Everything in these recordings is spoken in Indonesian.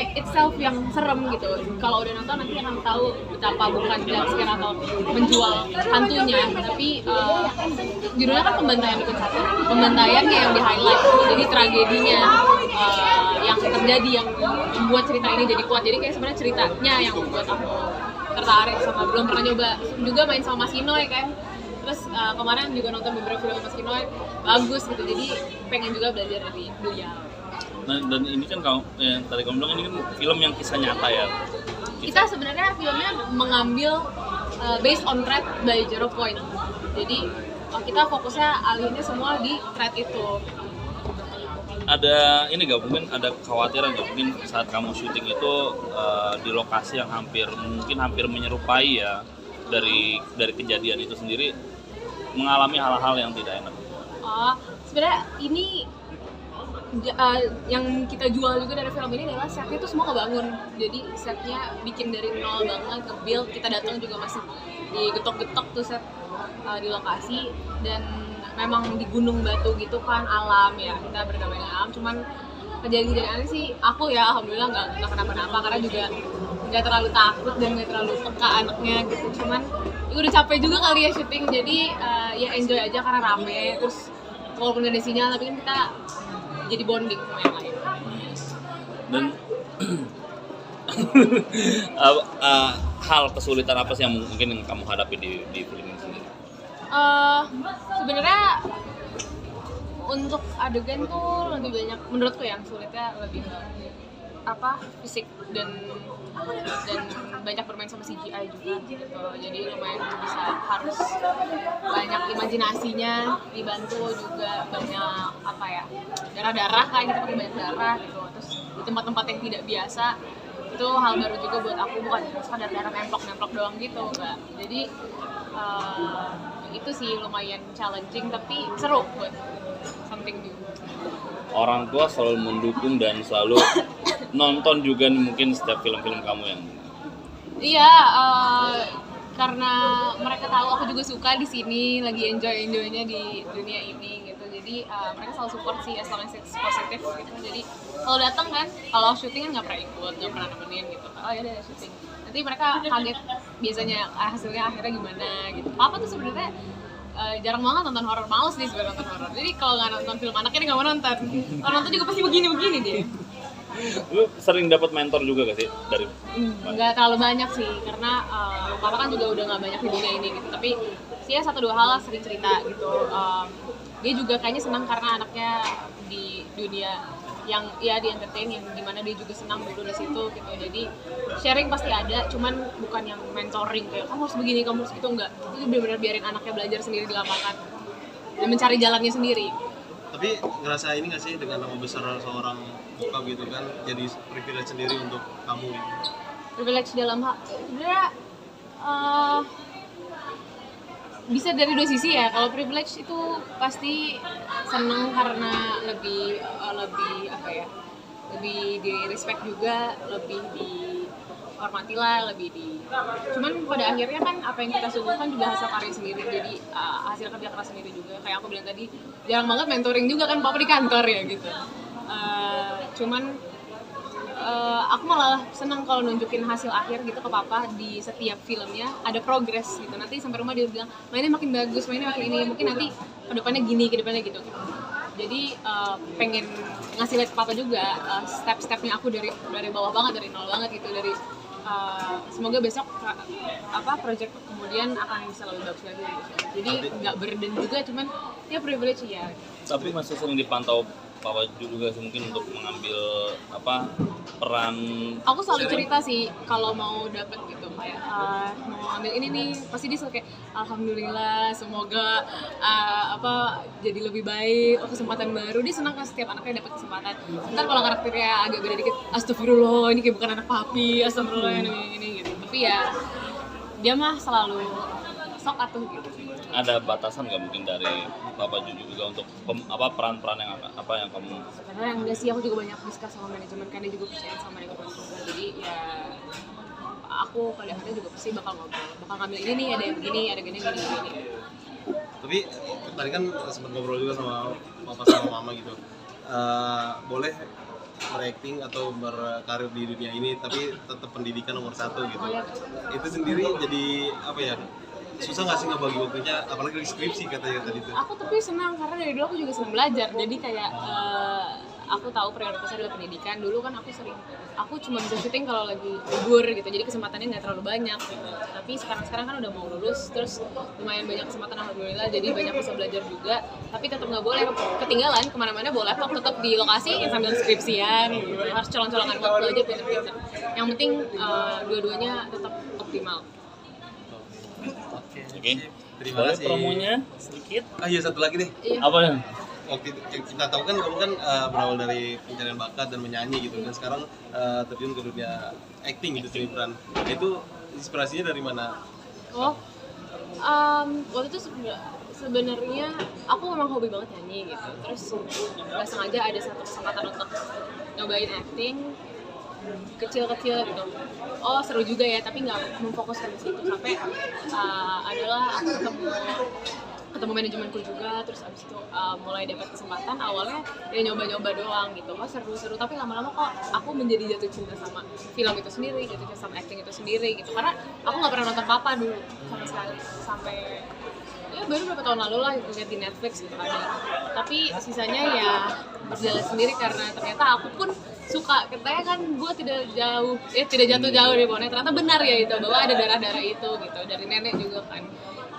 filmnya itself yang serem gitu. Kalau udah nonton nanti akan tahu betapa bukan jumpscare atau menjual hantunya, tapi judulnya kan pembantaian dukun satu. Pembantaiannya yang di highlight, jadi tragedinya yang terjadi yang membuat cerita ini jadi kuat. Jadi kayak sebenarnya ceritanya yang membuat aku tertarik sama. Belum pernah nyoba juga main sama Mas Inoy kan. Terus kemarin juga nonton beberapa film Mas Inoy, bagus gitu. Jadi pengen juga belajar dari beliau. Nah, dan ini kan yang tadi kamu bilang ini kan film yang kisah nyata ya. Kita sebenarnya filmnya mengambil based on thread by Zero Point. Jadi kita fokusnya alihinnya semua di thread itu. Ada ini gak mungkin ada kekhawatiran gak mungkin saat kamu syuting itu di lokasi yang hampir menyerupai ya dari kejadian itu sendiri mengalami hal-hal yang tidak enak. Sebenarnya ini yang kita jual juga dari film ini adalah setnya itu semua kebangun. Jadi setnya bikin dari nol banget, nge-build. Kita datang juga masih digetok-getok tuh set di lokasi, dan memang di gunung batu gitu kan, alam ya, kita berdamai dengan alam. Cuman kejadian aneh sih aku ya alhamdulillah nggak kenapa-napa, karena juga nggak terlalu takut dan nggak terlalu peka anaknya gitu. Cuman ya udah capek juga kali ya syuting, jadi ya enjoy aja karena rame. Terus walaupun ada sinyal tapi kan kita jadi bonding sama yang lain. Dan hal kesulitan apa sih yang mungkin kamu hadapi di film ini sendiri? Sebenarnya untuk adegan tuh lebih banyak menurutku yang sulitnya lebih fisik dan banyak bermain sama CGI juga gitu. Jadi lumayan harus banyak imajinasinya, dibantu juga banyak darah-darah kan, kita pakai banyak darah gitu. Terus di tempat-tempat yang tidak biasa itu hal baru juga buat aku, bukan sekadar darah nemplok doang gitu enggak. Jadi itu sih lumayan challenging tapi seru buat something new. Orang tua selalu mendukung dan selalu nonton juga mungkin setiap film-film kamu yang iya, karena mereka tahu aku juga suka di sini, lagi enjoy-nya di dunia ini gitu. Jadi mereka selalu support sih, as long as it's positif gitu. Jadi kalau datang kan, kalau syuting kan nggak pernah ikut, nggak pernah nemenin gitu. Oh ya udah syuting. Nanti mereka kaget biasanya hasilnya akhirnya gimana gitu. Papa tuh sebenarnya jarang banget nonton horor, males nih sebenarnya nonton horor. Jadi kalau nggak nonton film anaknya dia nggak mau nonton. Kalau nonton juga pasti begini dia. Lu sering dapat mentor juga gak sih dari? Nggak terlalu banyak sih, karena papa kan juga udah nggak banyak di dunia ini gitu. Tapi sih 1-2 hal lah sering cerita gitu. Dia juga kayaknya senang karena anaknya di dunia yang ya di entertain, yang dimana dia juga senang dulu di situ gitu. Jadi sharing pasti ada, cuman bukan yang mentoring kayak kamu harus begini, kamu harus gitu, enggak. Itu benar-benar biarin anaknya belajar sendiri di lapangan dan mencari jalannya sendiri. Tapi ngerasa ini nggak sih dengan nama besar seorang bokap gitu kan, jadi privilege sendiri untuk kamu gitu? Privilege dalam hal sebenarnya bisa dari dua sisi ya. Kalau privilege itu pasti seneng karena lebih lebih di respect juga, lebih dihormati lah, cuman pada akhirnya kan apa yang kita suguhkan juga hasil karya sendiri, jadi hasil kerja keras sendiri juga. Kayak aku bilang tadi, jarang banget mentoring juga kan papa di kantor ya gitu. Cuman aku malah senang kalau nunjukin hasil akhir gitu ke papa di setiap filmnya, ada progres gitu. Nanti sampai rumah dia bilang mainnya makin bagus, mainnya makin ini, mungkin nanti kedepannya gini, kedepannya gitu. Jadi pengen ngasih lihat ke papa juga step-stepnya aku dari bawah banget, dari nol banget gitu. Dari semoga besok project kemudian akan bisa lebih bagus lagi gitu. Jadi nggak burden juga, cuman ya privilege ya. Tapi masih sering dipantau papa juga sih mungkin untuk mengambil peran. Aku selalu cerita sih kalau mau dapet gitu kayak mau ambil ini nih, pasti dia selalu kayak alhamdulillah, semoga jadi lebih baik, kesempatan baru. Dia senang kan setiap anaknya dapat kesempatan. Ntar kalau karakternya agak beda dikit, astagfirullah ini kayak bukan anak papi, astagfirullah ini gitu. Tapi ya dia mah selalu sok atuh gitu. Ada batasan nggak mungkin dari Papa Juju juga untuk peran-peran yang kamu? Sebenarnya enggak sih, aku juga banyak diskus sama manajemen, karena dia juga percaya sama manajemen juga. Jadi ya aku kadang-kadang juga pasti bakal ngambil ini nih, ada yang begini, ada gini. Tapi tadi kan sempat ngobrol juga sama papa sama mama gitu. Boleh berakting atau berkarir di dunia ini, tapi tetap pendidikan nomor satu gitu. Oh, iya. Itu sendiri jadi apa ya? Susah nggak sih ngebagi waktunya, apalagi di skripsi katanya tadi tuh? Aku tapi senang karena dari dulu aku juga senang belajar, jadi kayak aku tahu prioritasnya adalah pendidikan. Dulu kan aku cuma bisa syuting kalau lagi libur gitu, jadi kesempatannya nggak terlalu banyak gitu. Tapi sekarang kan udah mau lulus, terus lumayan banyak kesempatan alhamdulillah, jadi banyak bisa belajar juga. Tapi tetap nggak boleh ketinggalan kemana-mana, bawa laptop tetap di lokasi sambil skripsian gitu. Harus colong-colongan waktu aja pinter-pinter. Yang penting dua-duanya tetap optimal. Oke. Terima Boleh kasih. promonya sedikit? Ah iya, satu lagi deh. Iya. Apa ya? Waktu itu kita tahu kan kamu kan berawal dari pencarian bakat dan menyanyi gitu, dan sekarang terjun ke dunia acting gitu, seni peran. Itu inspirasinya dari mana? Oh, waktu itu sebenarnya aku memang hobi banget nyanyi gitu. Terus nggak sengaja ada satu kesempatan untuk nyobain acting kecil-kecil gitu. Oh seru juga ya, tapi nggak memfokuskan ke situ. Sampai adalah aku ketemu manajemenku juga, terus abis itu mulai dapat kesempatan. Awalnya ya nyoba-nyoba doang gitu, oh seru-seru, tapi lama-lama kok aku menjadi jatuh cinta sama film itu sendiri, jatuh cinta sama acting itu sendiri gitu. Karena aku nggak pernah nonton Papa dulu sama sekali, sampai ya baru beberapa tahun lalu lah lihat di Netflix gitu ada. Tapi sisanya ya berjalan sendiri karena ternyata aku pun suka. Katanya kan gue tidak jatuh jauh dari pohonnya, ternyata benar ya itu, bahwa ada darah-darah itu gitu, dari nenek juga kan.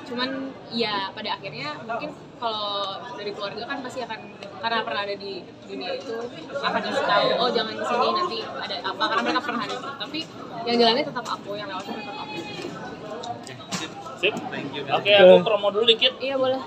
Cuman ya pada akhirnya mungkin kalau dari keluarga kan pasti akan, karena pernah ada di dunia itu, akan kasih tahu oh jangan kesini nanti ada apa, karena mereka pernah ada itu. Tapi yang jalannya tetap aku, yang lewatnya tetap aku. Sip. Thank you. Oke, aku promo dulu dikit. Iya boleh.